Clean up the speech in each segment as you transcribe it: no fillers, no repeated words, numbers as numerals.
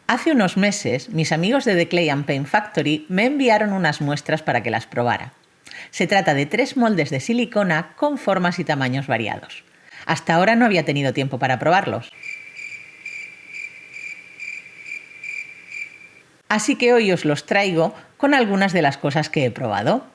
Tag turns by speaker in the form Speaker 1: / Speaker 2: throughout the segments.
Speaker 1: Hace unos meses, mis amigos de The Clay and Paint Factory me enviaron unas muestras para que las probara. Se trata de 3 moldes de silicona con formas y tamaños variados. Hasta ahora no había tenido tiempo para probarlos. Así que hoy os los traigo con algunas de las cosas que he probado.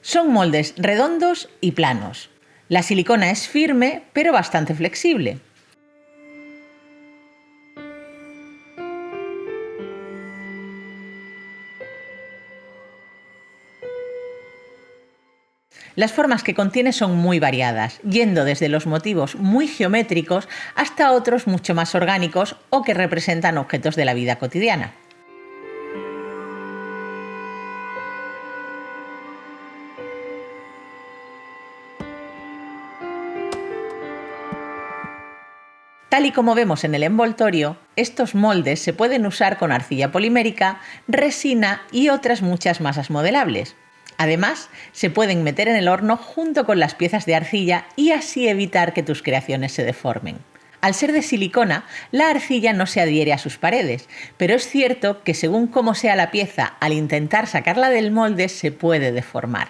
Speaker 1: Son moldes redondos y planos. La silicona es firme, pero bastante flexible. Las formas que contiene son muy variadas, yendo desde los motivos muy geométricos hasta otros mucho más orgánicos o que representan objetos de la vida cotidiana. Tal y como vemos en el envoltorio, estos moldes se pueden usar con arcilla polimérica, resina y otras muchas masas modelables. Además, se pueden meter en el horno junto con las piezas de arcilla y así evitar que tus creaciones se deformen. Al ser de silicona, la arcilla no se adhiere a sus paredes, pero es cierto que según cómo sea la pieza, al intentar sacarla del molde se puede deformar.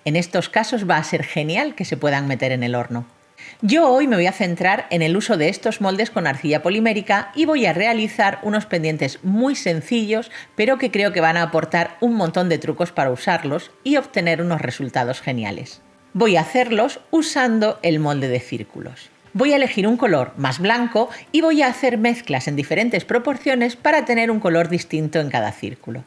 Speaker 1: En estos casos va a ser genial que se puedan meter en el horno. Yo hoy me voy a centrar en el uso de estos moldes con arcilla polimérica y voy a realizar unos pendientes muy sencillos, pero que creo que van a aportar un montón de trucos para usarlos y obtener unos resultados geniales. Voy a hacerlos usando el molde de círculos. Voy a elegir un color más blanco y voy a hacer mezclas en diferentes proporciones para tener un color distinto en cada círculo.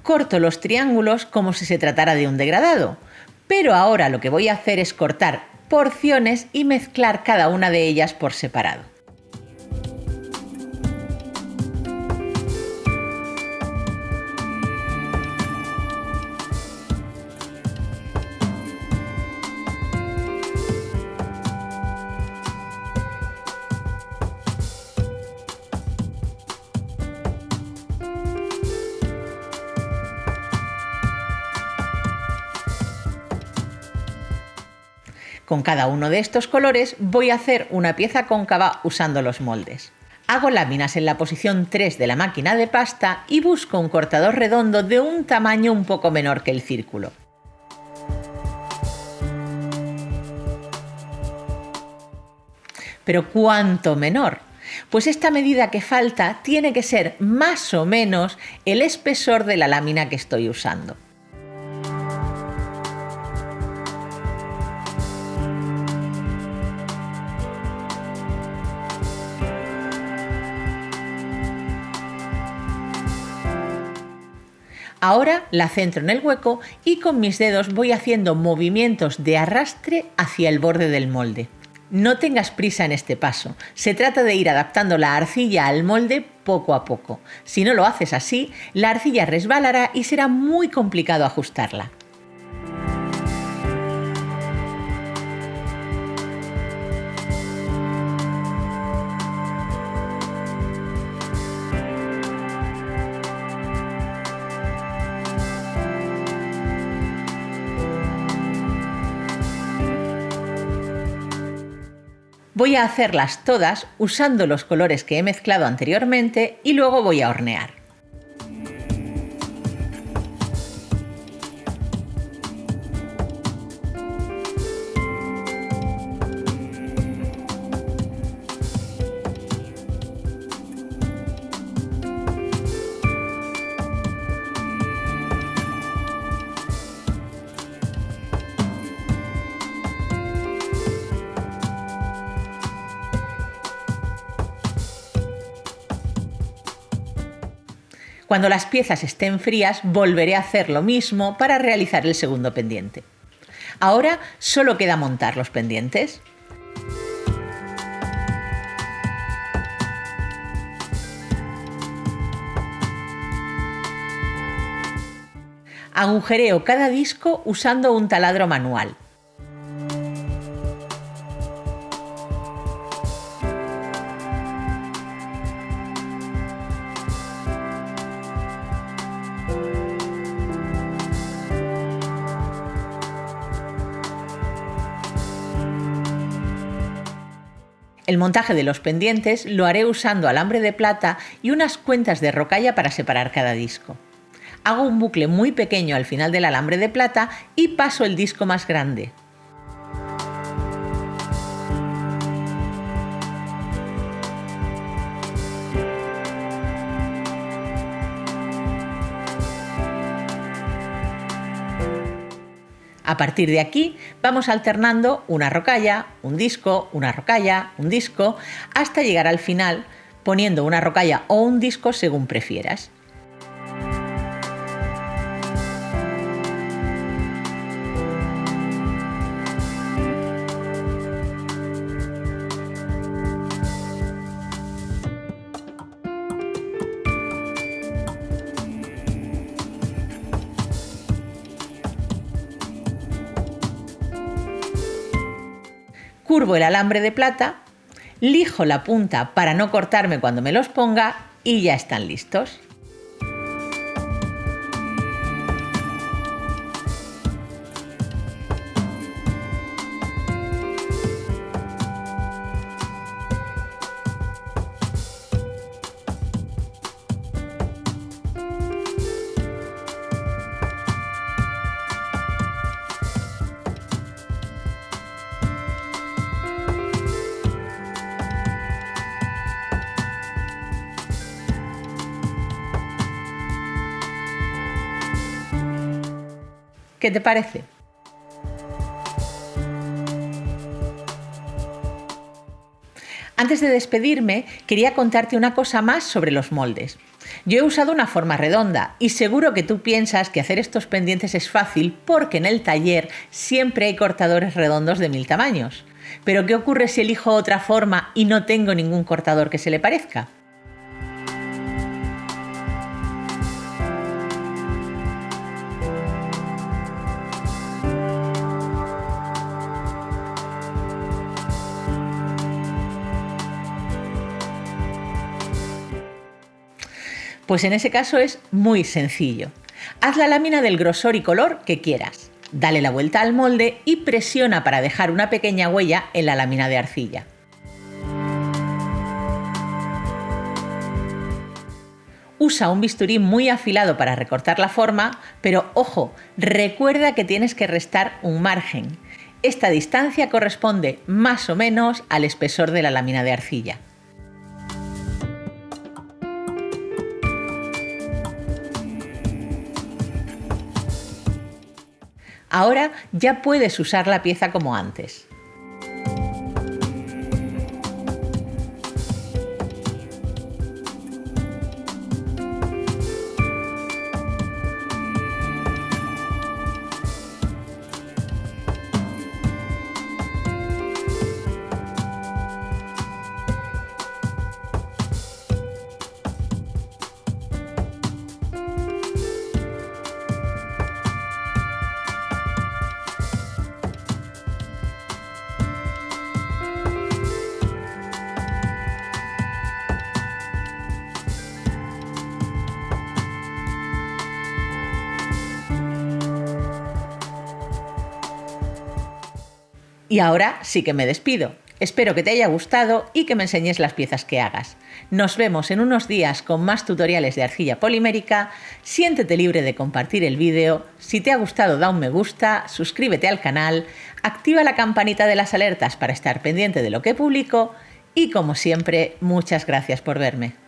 Speaker 1: Corto los triángulos como si se tratara de un degradado, pero ahora lo que voy a hacer es cortar porciones y mezclar cada una de ellas por separado. Con cada uno de estos colores voy a hacer una pieza cóncava usando los moldes. Hago láminas en la posición 3 de la máquina de pasta y busco un cortador redondo de un tamaño un poco menor que el círculo. ¿Pero cuánto menor? Pues esta medida que falta tiene que ser más o menos el espesor de la lámina que estoy usando. Ahora la centro en el hueco y con mis dedos voy haciendo movimientos de arrastre hacia el borde del molde. No tengas prisa en este paso, se trata de ir adaptando la arcilla al molde poco a poco. Si no lo haces así, la arcilla resbalará y será muy complicado ajustarla. Voy a hacerlas todas usando los colores que he mezclado anteriormente y luego voy a hornear. Cuando las piezas estén frías, volveré a hacer lo mismo para realizar el segundo pendiente. Ahora solo queda montar los pendientes. Agujereo cada disco usando un taladro manual. El montaje de los pendientes lo haré usando alambre de plata y unas cuentas de rocalla para separar cada disco. Hago un bucle muy pequeño al final del alambre de plata y paso el disco más grande. A partir de aquí vamos alternando una rocalla, un disco, una rocalla, un disco, hasta llegar al final poniendo una rocalla o un disco según prefieras. Curvo el alambre de plata, lijo la punta para no cortarme cuando me los ponga y ya están listos. ¿Qué te parece? Antes de despedirme, quería contarte una cosa más sobre los moldes. Yo he usado una forma redonda y seguro que tú piensas que hacer estos pendientes es fácil porque en el taller siempre hay cortadores redondos de 1000 tamaños. Pero ¿qué ocurre si elijo otra forma y no tengo ningún cortador que se le parezca? Pues en ese caso es muy sencillo. Haz la lámina del grosor y color que quieras. Dale la vuelta al molde y presiona para dejar una pequeña huella en la lámina de arcilla. Usa un bisturí muy afilado para recortar la forma, pero ojo, recuerda que tienes que restar un margen. Esta distancia corresponde más o menos al espesor de la lámina de arcilla. Ahora ya puedes usar la pieza como antes. Y ahora sí que me despido. Espero que te haya gustado y que me enseñes las piezas que hagas. Nos vemos en unos días con más tutoriales de arcilla polimérica. Siéntete libre de compartir el vídeo. Si te ha gustado, da un me gusta, suscríbete al canal, activa la campanita de las alertas para estar pendiente de lo que publico y, como siempre, muchas gracias por verme.